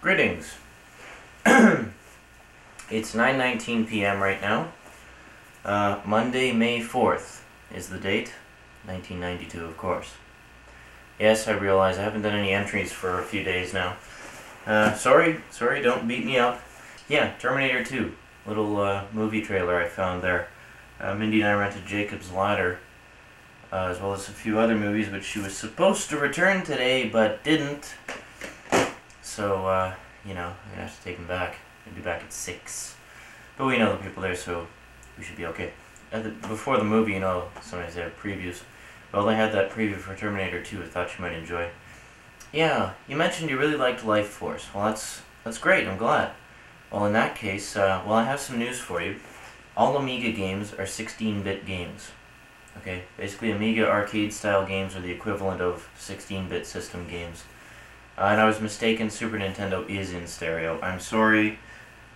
Greetings. It's 9:19 p.m. right now. Monday, May 4th is the date. 1992, of course. Yes, I realize I haven't done any entries for a few days now. Sorry, don't beat me up. Yeah, Terminator 2. Little movie trailer I found there. Mindy and I rented Jacob's Ladder, as well as a few other movies which she was supposed to return today, but didn't. So, you know, I'm gonna have to take them back. I'll be back at 6. But we know the people there, so we should be okay. Before the movie, you know, sometimes they have previews. Well, they had that preview for Terminator 2 I thought you might enjoy. Yeah, you mentioned you really liked Life Force. Well, that's great, I'm glad. Well, in that case, well, I have some news for you. All Amiga games are 16-bit games. Okay, basically Amiga arcade-style games are the equivalent of 16-bit system games. And I was mistaken, Super Nintendo is in stereo. I'm sorry.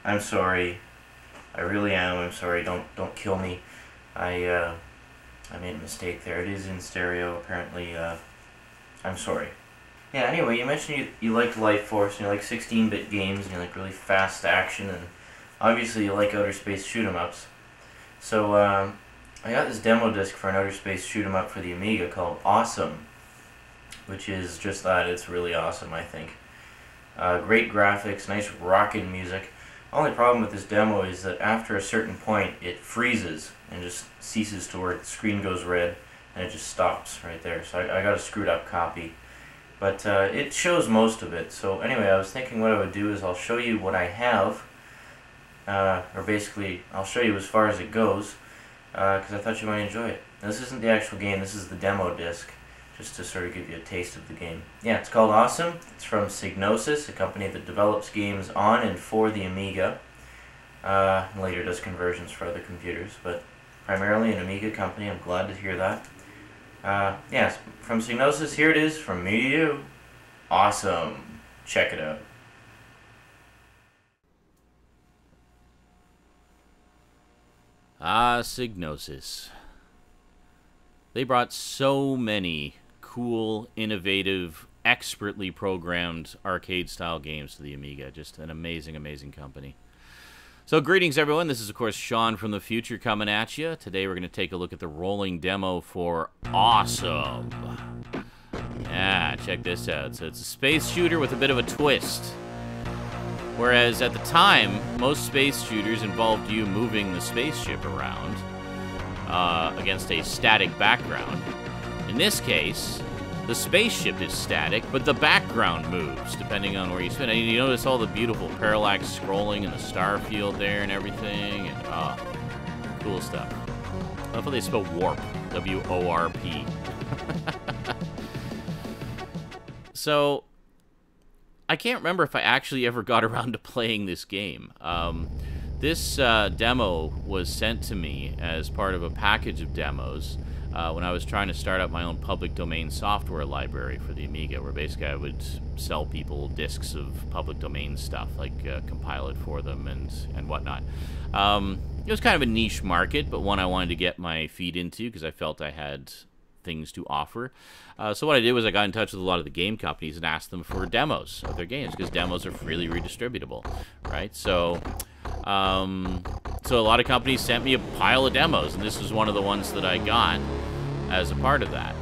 I really am. I'm sorry. Don't kill me. I made a mistake there. It is in stereo, apparently. I'm sorry. Yeah, anyway, you mentioned you liked Life Force, and you like 16-bit games, and you like really fast action, and obviously you like outer space shoot-'em-ups. So, I got this demo disc for an outer space shoot-'em-up for the Amiga called Awesome, which is just that. It's really awesome, I think. Great graphics, nice rockin' music. Only problem with this demo is that after a certain point, it freezes and just ceases to work. The screen goes red, and it just stops right there. So I got a screwed up copy. But it shows most of it. So anyway, I was thinking what I would do is I'll show you what I have. Or basically, I'll show you as far as it goes, because I thought you might enjoy it. Now, this isn't the actual game, this is the demo disc, just to sort of give you a taste of the game. Yeah, it's called Awesome. It's from Psygnosis, a company that develops games on and for the Amiga. And later does conversions for other computers, but primarily an Amiga company. I'm glad to hear that. Yes, from Psygnosis, here it is, from me to you. Awesome. Check it out. Psygnosis. They brought so many cool, innovative, expertly programmed arcade-style games to the Amiga. Just an amazing, amazing company. So greetings, everyone. This is, of course, Sean from the future coming at you. Today we're going to take a look at the rolling demo for Awesome. Yeah, check this out. So it's a space shooter with a bit of a twist. Whereas at the time, most space shooters involved you moving the spaceship around against a static background. In this case, the spaceship is static, but the background moves depending on where you spin. And you notice all the beautiful parallax scrolling and the star field there and everything. And cool stuff. I love how they spell warp. W-O-R-P. So, I can't remember if I actually ever got around to playing this game. This demo was sent to me as part of a package of demos when I was trying to start up my own public domain software library for the Amiga, where basically I would sell people discs of public domain stuff, like compile it for them and whatnot. It was kind of a niche market, but one I wanted to get my feet into because I felt I had things to offer. So what I did was I got in touch with a lot of the game companies and asked them for demos of their games, because demos are freely redistributable, right? So so a lot of companies sent me a pile of demos, and this was one of the ones that I got as a part of that.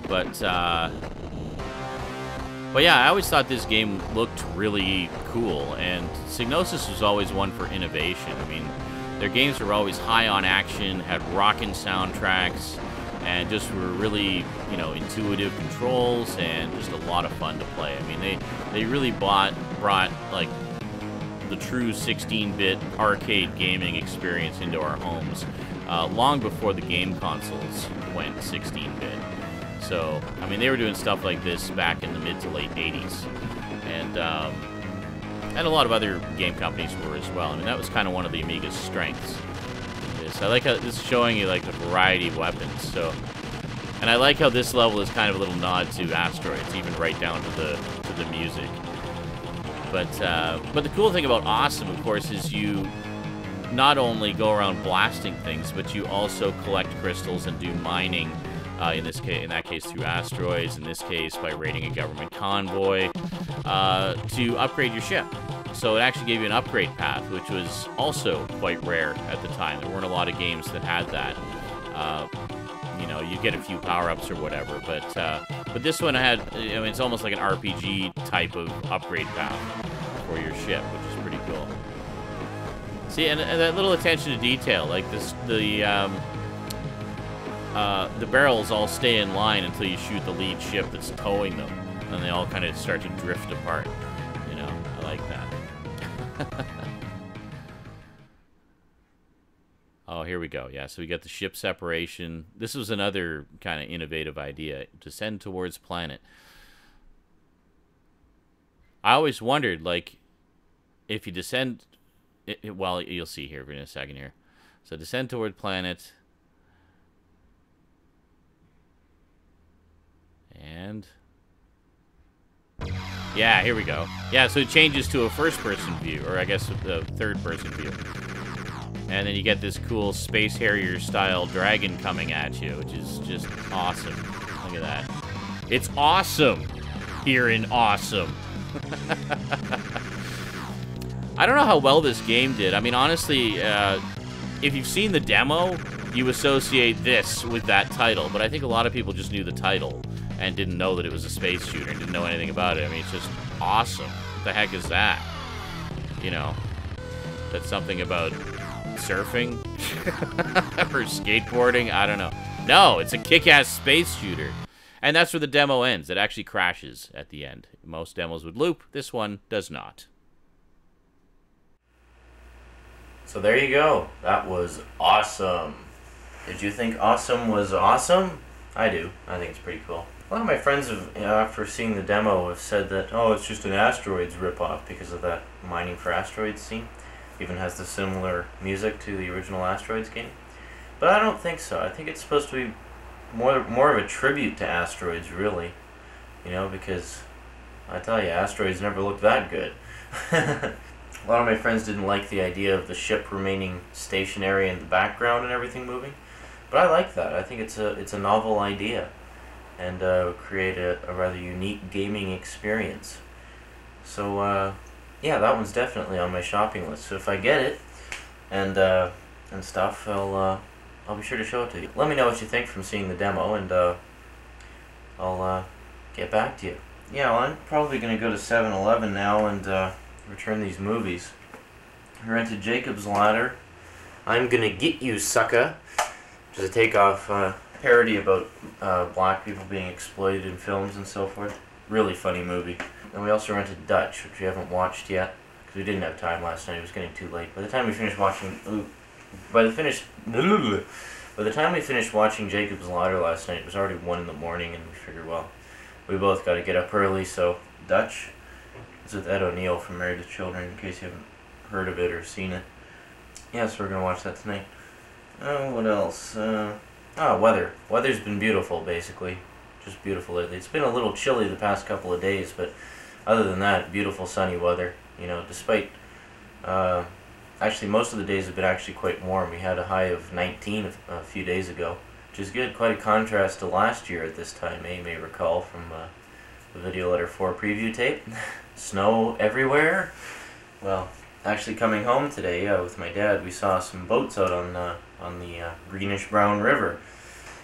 But yeah, I always thought this game looked really cool, and Psygnosis was always one for innovation. I mean, their games were always high on action, had rockin' soundtracks, and just were really, you know, intuitive controls and just a lot of fun to play. I mean, they really brought like the true 16-bit arcade gaming experience into our homes long before the game consoles went 16-bit. So, I mean, they were doing stuff like this back in the mid to late 80s. And a lot of other game companies were as well. I mean, that was kind of one of the Amiga's strengths. I like how this is showing you, like, the variety of weapons. So, and I like how this level is kind of a little nod to Asteroids, even right down to the music. But the cool thing about Awesome, of course, is you not only go around blasting things, but you also collect crystals and do mining In that case, through asteroids. In this case, by raiding a government convoy to upgrade your ship. So it actually gave you an upgrade path, which was also quite rare at the time. There weren't a lot of games that had that. You know, you get a few power-ups or whatever, but this one had, I mean, it's almost like an RPG type of upgrade path for your ship, which is pretty cool. See, and that little attention to detail, like the barrels all stay in line until you shoot the lead ship that's towing them, and they all kind of start to drift apart. You know, I like that. Oh, here we go. Yeah, so we got the ship separation. This was another kind of innovative idea. Descend towards planet. I always wondered, like, if you descend... well, you'll see here in a second here. So descend toward planet. And... yeah, here we go. Yeah, so it changes to a first-person view, or I guess a third-person view. And then you get this cool Space Harrier-style dragon coming at you, which is just awesome. Look at that. It's awesome here in Awesome. I don't know how well this game did. I mean, honestly, if you've seen the demo, you associate this with that title. But I think a lot of people just knew the title and didn't know that it was a space shooter and didn't know anything about it. I mean, it's just awesome. What the heck is that? You know, that's something about surfing or skateboarding. I don't know. No, it's a kick-ass space shooter. And that's where the demo ends. It actually crashes at the end. Most demos would loop. This one does not. So there you go. That was awesome. Did you think Awesome was awesome? I do. I think it's pretty cool. A lot of my friends have, after seeing the demo, have said that, oh, it's just an Asteroids ripoff because of that mining for asteroids scene. Even has the similar music to the original Asteroids game. But I don't think so. I think it's supposed to be more of a tribute to Asteroids, really. You know, because I tell you, Asteroids never looked that good. A lot of my friends didn't like the idea of the ship remaining stationary in the background and everything moving. But I like that. I think it's a novel idea. And create a rather unique gaming experience. So, yeah, that one's definitely on my shopping list. So if I get it and stuff, I'll be sure to show it to you. Let me know what you think from seeing the demo, and I'll get back to you. Yeah, well, I'm probably gonna go to 7-Eleven now and return these movies. I rented Jacob's Ladder. I'm Gonna Get You, Sucker, which is a takeoff parody about black people being exploited in films and so forth. Really funny movie. And we also rented Dutch, which we haven't watched yet, because we didn't have time last night. It was getting too late. By the time we finished watching... by the time we finished watching Jacob's Ladder last night, it was already 1 in the morning, and we figured, well, we both got to get up early, so Dutch. It's with Ed O'Neill from Married with Children, in case you haven't heard of it or seen it. Yeah, so we're going to watch that tonight. Oh, what else? Weather. Weather's been beautiful, basically. Just beautiful lately. It's been a little chilly the past couple of days, but other than that, beautiful sunny weather. You know, despite... actually, most of the days have been actually quite warm. We had a high of 19 a few days ago, which is good. Quite a contrast to last year at this time, you may recall from the Video Letter 4 preview tape. Snow everywhere. Well, actually coming home today with my dad, we saw some boats out on the greenish-brown river.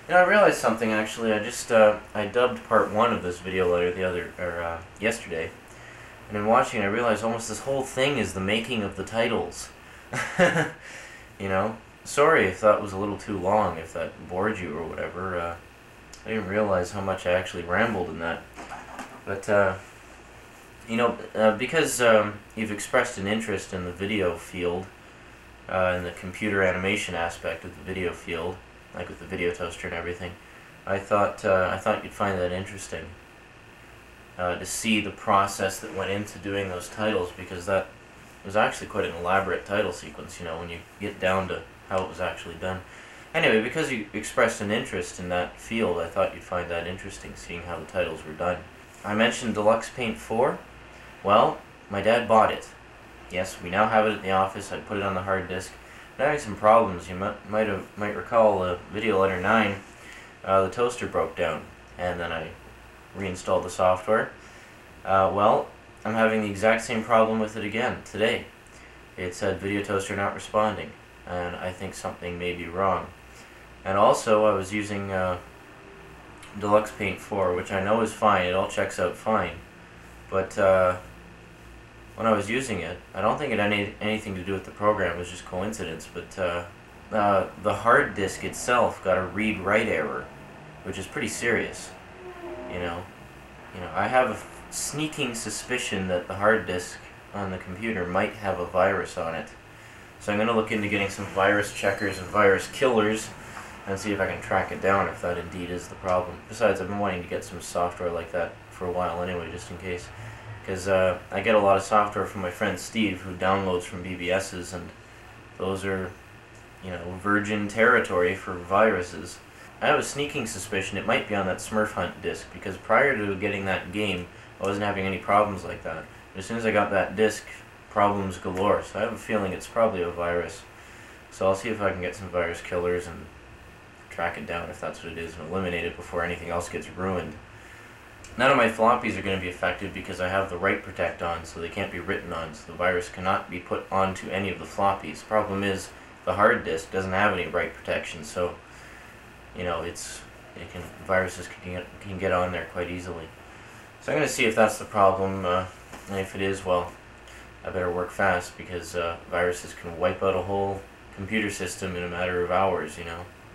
You know, I realized something, actually. I dubbed part 1 of this video letter yesterday. And in watching it, I realized almost this whole thing is the making of the titles. You know? Sorry if that was a little too long, if that bored you or whatever. I didn't realize how much I actually rambled in that. But, you know, because you've expressed an interest in the video field, in the computer animation aspect of the video field, like with the video toaster and everything, I thought you'd find that interesting. To see the process that went into doing those titles, because that was actually quite an elaborate title sequence, you know, when you get down to how it was actually done. Anyway, because you expressed an interest in that field, I thought you'd find that interesting, seeing how the titles were done. I mentioned Deluxe Paint 4. Well, my dad bought it. Yes, we now have it at the office. I put it on the hard disk. I'm having some problems. You might recall Video Letter 9. the toaster broke down, and then I reinstalled the software. Well, I'm having the exact same problem with it again today. It said video toaster not responding, and I think something may be wrong. And also, I was using Deluxe Paint 4, which I know is fine, it all checks out fine, but when I was using it, I don't think it had anything to do with the program, it was just coincidence, but the hard disk itself got a read-write error, which is pretty serious. You know, I have a sneaking suspicion that the hard disk on the computer might have a virus on it. So I'm going to look into getting some virus checkers and virus killers and see if I can track it down if that indeed is the problem. Besides, I've been wanting to get some software like that for a while anyway, just in case. Because I get a lot of software from my friend Steve, who downloads from BBS's, and those are, virgin territory for viruses. I have a sneaking suspicion it might be on that Smurf Hunt disc, because prior to getting that game, I wasn't having any problems like that. But as soon as I got that disc, problems galore. So I have a feeling it's probably a virus. So I'll see if I can get some virus killers and track it down if that's what it is, and eliminate it before anything else gets ruined. None of my floppies are going to be affected because I have the write protect on, so they can't be written on, so the virus cannot be put onto any of the floppies. The problem is the hard disk doesn't have any write protection, so viruses can get on there quite easily. So I'm going to see if that's the problem, and if it is, well, I better work fast, because viruses can wipe out a whole computer system in a matter of hours. It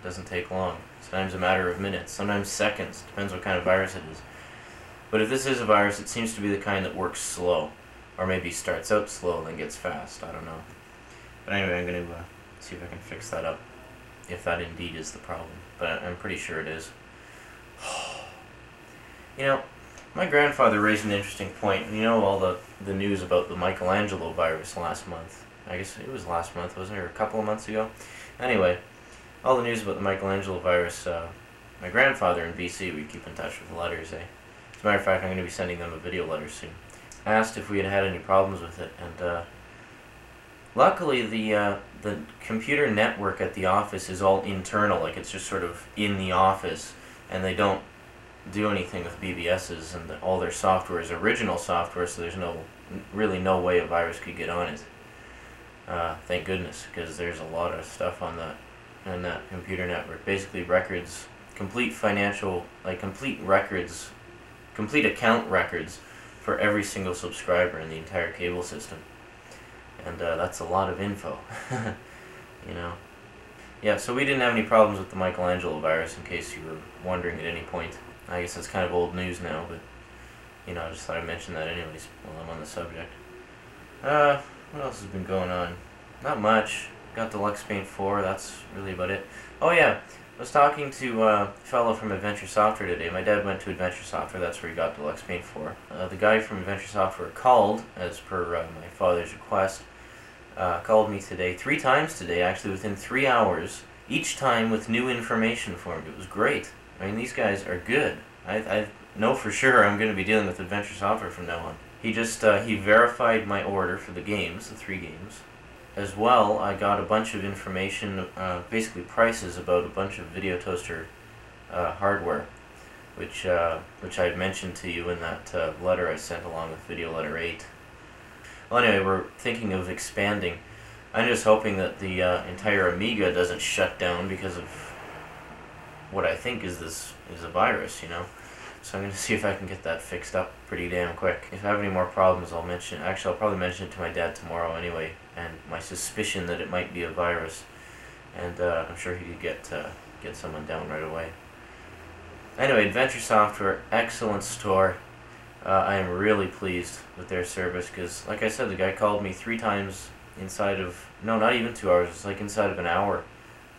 doesn't take long. Sometimes a matter of minutes, sometimes seconds, depends what kind of virus it is. But if this is a virus, it seems to be the kind that works slow, or maybe starts out slow and then gets fast, I don't know. But anyway, I'm going to see if I can fix that up, if that indeed is the problem. But I'm pretty sure it is. My grandfather raised an interesting point. All the news about the Michelangelo virus last month. I guess it was last month, wasn't it, or a couple of months ago? Anyway, all the news about the Michelangelo virus, my grandfather in BC, we keep in touch with letters, As a matter of fact, I'm going to be sending them a video letter soon. I asked if we had had any problems with it, and luckily the computer network at the office is all internal, like it's just sort of in the office, and they don't do anything with BBS's, and all their software is original software, so there's really no way a virus could get on it. Thank goodness, because there's a lot of stuff on that computer network. Basically records, complete records, complete account records for every single subscriber in the entire cable system. And that's a lot of info. Yeah, so we didn't have any problems with the Michelangelo virus, in case you were wondering at any point. I guess that's kind of old news now, but I just thought I'd mention that anyways while I'm on the subject. What else has been going on? Not much. Got Deluxe Paint 4, that's really about it. Oh yeah, I was talking to a fellow from Adventure Software today. My dad went to Adventure Software, that's where he got Deluxe Paint 4. The guy from Adventure Software called, as per my father's request, called me today, 3 times today, actually within 3 hours, each time with new information for him. It was great. I mean, these guys are good. I know for sure I'm going to be dealing with Adventure Software from now on. He just, he verified my order for the games, the 3 games. As well, I got a bunch of information, basically prices about a bunch of video toaster hardware, which I had mentioned to you in that letter I sent along with video letter 8. Well, anyway, we're thinking of expanding. I'm just hoping that the entire Amiga doesn't shut down because of what I think is a virus, So I'm going to see if I can get that fixed up pretty damn quick. If I have any more problems, I'll mention. Actually, I'll probably mention it to my dad tomorrow anyway, and my suspicion that it might be a virus. And I'm sure he could get someone down right away. Anyway, Adventure Software, excellent store. I am really pleased with their service because, like I said, the guy called me 3 times inside of, no, not even 2 hours, it's like inside of an hour.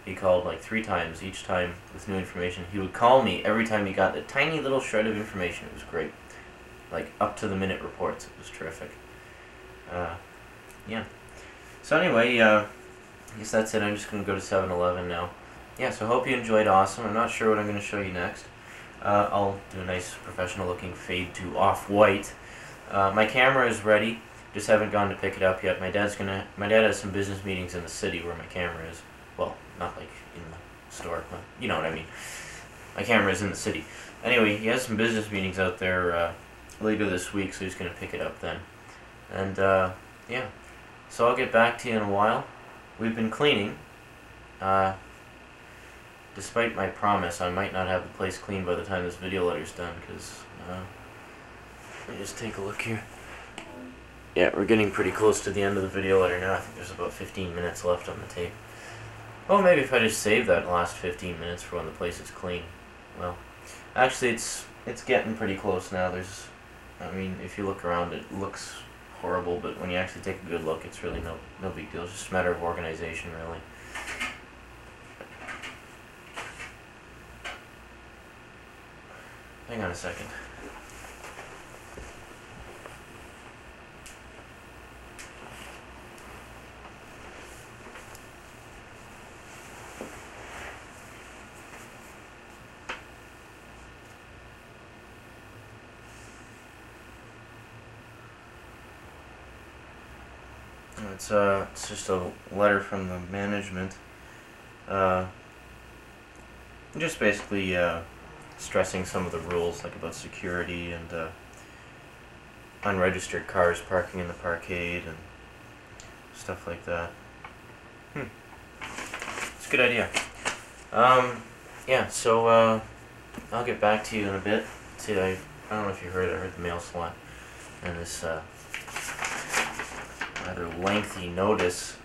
He called like 3 times, each time with new information. He would call me every time he got a tiny little shred of information. It was great. Like up-to-the-minute reports. It was terrific. Yeah. So anyway, I guess that's it. I'm just going to go to 7-Eleven now. Yeah, so hope you enjoyed Awesome. I'm not sure what I'm going to show you next. I'll do a nice professional-looking fade to off-white. My camera is ready. Just haven't gone to pick it up yet. My dad has some business meetings in the city where my camera is. Well, not like in the store, but you know what I mean. My camera is in the city. Anyway, he has some business meetings out there later this week, so he's going to pick it up then. And, yeah. So I'll get back to you in a while. We've been cleaning. Despite my promise, I might not have the place clean by the time this video letter's done, because, let me just take a look here. Yeah, we're getting pretty close to the end of the video letter now. I think there's about 15 minutes left on the tape. Oh, maybe if I just save that last 15 minutes for when the place is clean. Well, actually, it's getting pretty close now. I mean, if you look around, it looks horrible, but when you actually take a good look, it's really no big deal. It's just a matter of organization, really. Hang on a second. It's just a letter from the management. Just basically stressing some of the rules, like about security and unregistered cars parking in the parkade and stuff like that. It's a good idea. Yeah, so I'll get back to you in a bit. See, I don't know if you heard, I heard the mail slot and this rather lengthy notice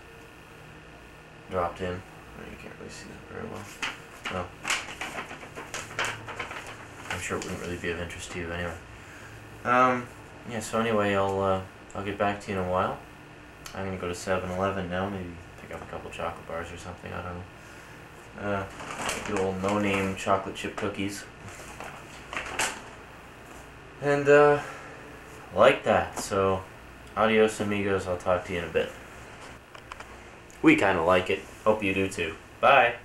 dropped in. Oh, you can't really see that very well. Well, I'm sure it wouldn't really be of interest to you anyway. Yeah, so anyway, I'll get back to you in a while. I'm gonna go to 7-Eleven now, maybe pick up a couple chocolate bars or something, I don't know. Good old no-name chocolate chip cookies. And, like that, so adios amigos, I'll talk to you in a bit. We kinda like it. Hope you do too. Bye!